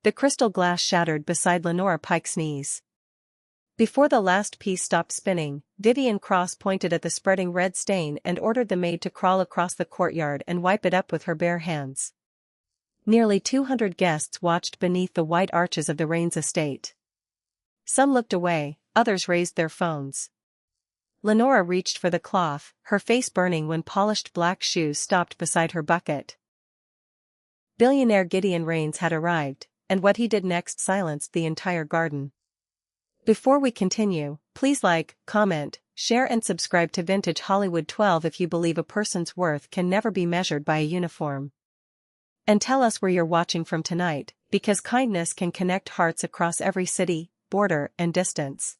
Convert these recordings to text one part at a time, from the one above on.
The crystal glass shattered beside Lenora Pike's knees. Before the last piece stopped spinning, Vivian Cross pointed at the spreading red stain and ordered the maid to crawl across the courtyard and wipe it up with her bare hands. Nearly 200 guests watched beneath the white arches of the Rains estate. Some looked away, others raised their phones. Lenora reached for the cloth, her face burning when polished black shoes stopped beside her bucket. Billionaire Gideon Rains had arrived, and what he did next silenced the entire garden. Before we continue, please like, comment, share and subscribe to Vintage Hollywood 12 if you believe a person's worth can never be measured by a uniform. And tell us where you're watching from tonight, because kindness can connect hearts across every city, border and distance.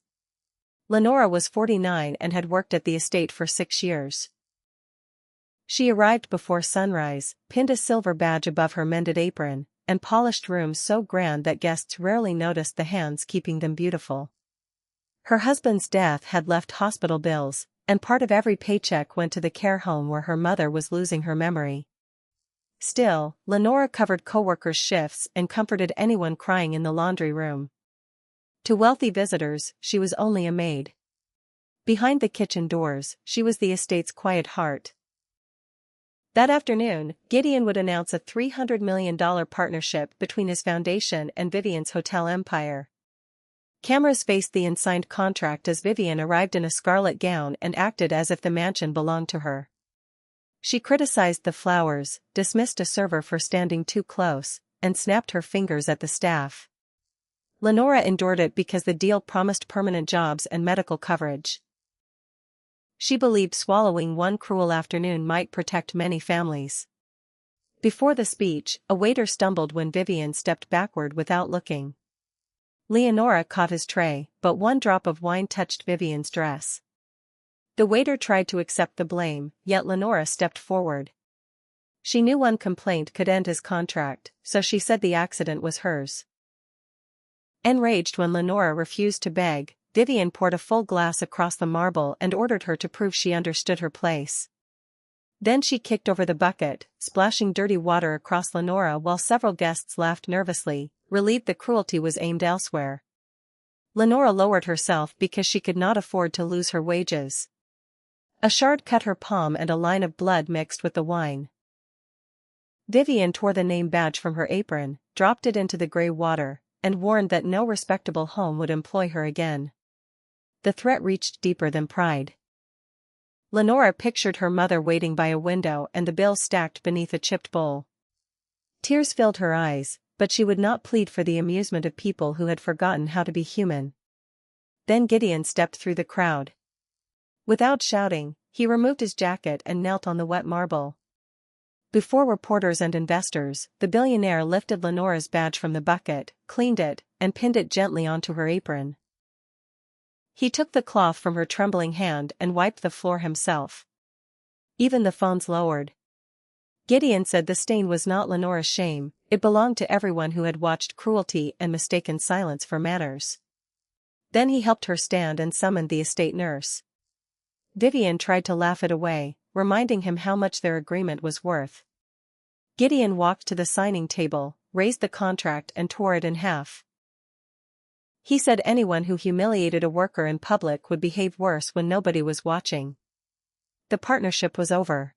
Lenora was 49 and had worked at the estate for 6 years. She arrived before sunrise, pinned a silver badge above her mended apron, and polished rooms so grand that guests rarely noticed the hands keeping them beautiful. Her husband's death had left hospital bills, and part of every paycheck went to the care home where her mother was losing her memory. Still, Lenora covered co-workers' shifts and comforted anyone crying in the laundry room. To wealthy visitors, she was only a maid. Behind the kitchen doors, she was the estate's quiet heart. That afternoon, Gideon would announce a $300 million partnership between his foundation and Vivian's hotel empire. Cameras faced the unsigned contract as Vivian arrived in a scarlet gown and acted as if the mansion belonged to her. She criticized the flowers, dismissed a server for standing too close, and snapped her fingers at the staff. Lenora endured it because the deal promised permanent jobs and medical coverage. She believed swallowing one cruel afternoon might protect many families. Before the speech, a waiter stumbled when Vivian stepped backward without looking. Leonora caught his tray, but one drop of wine touched Vivian's dress. The waiter tried to accept the blame, yet Lenora stepped forward. She knew one complaint could end his contract, so she said the accident was hers. Enraged when Lenora refused to beg, Vivian poured a full glass across the marble and ordered her to prove she understood her place. Then she kicked over the bucket, splashing dirty water across Lenora while several guests laughed nervously, relieved the cruelty was aimed elsewhere. Lenora lowered herself because she could not afford to lose her wages. A shard cut her palm and a line of blood mixed with the wine. Vivian tore the name badge from her apron, dropped it into the gray water, and warned that no respectable home would employ her again. The threat reached deeper than pride. Lenora pictured her mother waiting by a window and the bill stacked beneath a chipped bowl. Tears filled her eyes, but she would not plead for the amusement of people who had forgotten how to be human. Then Gideon stepped through the crowd. Without shouting, he removed his jacket and knelt on the wet marble. Before reporters and investors, the billionaire lifted Lenora's badge from the bucket, cleaned it, and pinned it gently onto her apron. He took the cloth from her trembling hand and wiped the floor himself. Even the phones lowered. Gideon said the stain was not Lenora's shame, it belonged to everyone who had watched cruelty and mistaken silence for manners. Then he helped her stand and summoned the estate nurse. Vivian tried to laugh it away, reminding him how much their agreement was worth. Gideon walked to the signing table, raised the contract and tore it in half. He said anyone who humiliated a worker in public would behave worse when nobody was watching. The partnership was over.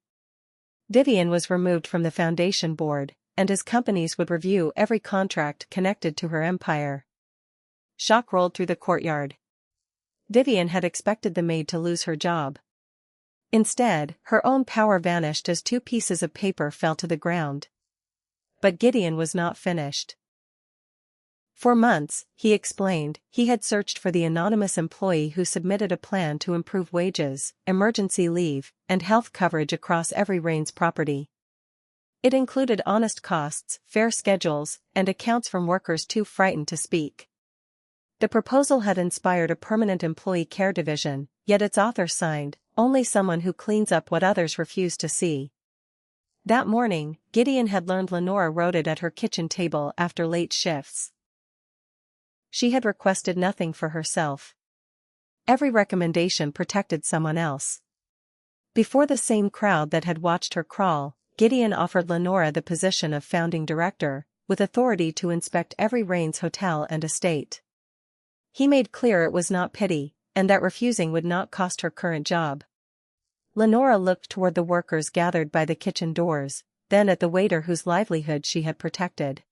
Vivian was removed from the foundation board, and his companies would review every contract connected to her empire. Shock rolled through the courtyard. Vivian had expected the maid to lose her job. Instead, her own power vanished as 2 pieces of paper fell to the ground. But Gideon was not finished. For months, he explained, he had searched for the anonymous employee who submitted a plan to improve wages, emergency leave, and health coverage across every Rains property. It included honest costs, fair schedules, and accounts from workers too frightened to speak. The proposal had inspired a permanent employee care division, yet its author signed, only someone who cleans up what others refuse to see. That morning, Gideon had learned Lenora wrote it at her kitchen table after late shifts. She had requested nothing for herself. Every recommendation protected someone else. Before the same crowd that had watched her crawl, Gideon offered Lenora the position of founding director, with authority to inspect every Rains hotel and estate. He made clear it was not pity, and that refusing would not cost her current job. Lenora looked toward the workers gathered by the kitchen doors, then at the waiter whose livelihood she had protected.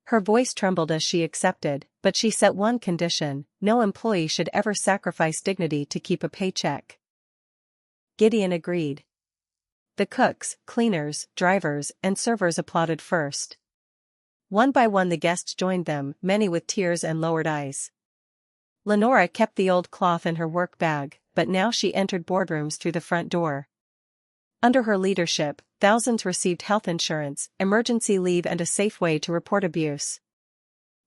Her voice trembled as she accepted, but she set one condition: no employee should ever sacrifice dignity to keep a paycheck. Gideon agreed. The cooks, cleaners, drivers, and servers applauded first. One by one the guests joined them, many with tears and lowered eyes. Lenora kept the old cloth in her work bag, but now she entered boardrooms through the front door. Under her leadership, thousands received health insurance, emergency leave, and a safe way to report abuse.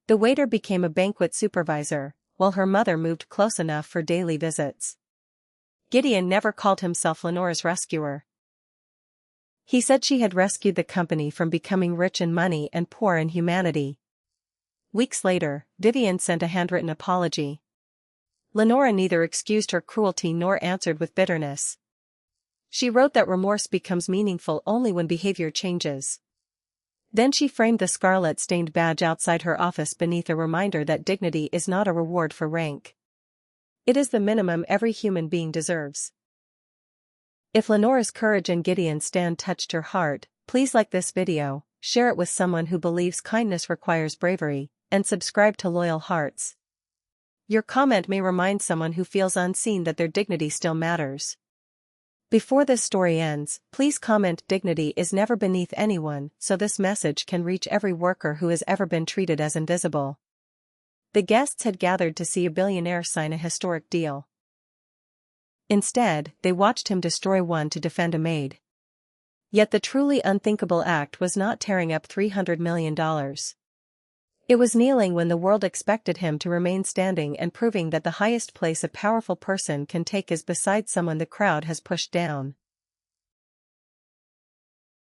The waiter became a banquet supervisor, while her mother moved close enough for daily visits. Gideon never called himself Lenora's rescuer. He said she had rescued the company from becoming rich in money and poor in humanity. Weeks later, Vivian sent a handwritten apology. Lenora neither excused her cruelty nor answered with bitterness. She wrote that remorse becomes meaningful only when behavior changes. Then she framed the scarlet-stained badge outside her office beneath a reminder that dignity is not a reward for rank. It is the minimum every human being deserves. If Lenora's courage and Gideon's stand touched your heart, please like this video, share it with someone who believes kindness requires bravery, and subscribe to Loyal Hearts. Your comment may remind someone who feels unseen that their dignity still matters. Before this story ends, please comment "Dignity is never beneath anyone" so this message can reach every worker who has ever been treated as invisible. The guests had gathered to see a billionaire sign a historic deal. Instead, they watched him destroy one to defend a maid. Yet the truly unthinkable act was not tearing up $300 million. It was kneeling when the world expected him to remain standing and proving that the highest place a powerful person can take is beside someone the crowd has pushed down.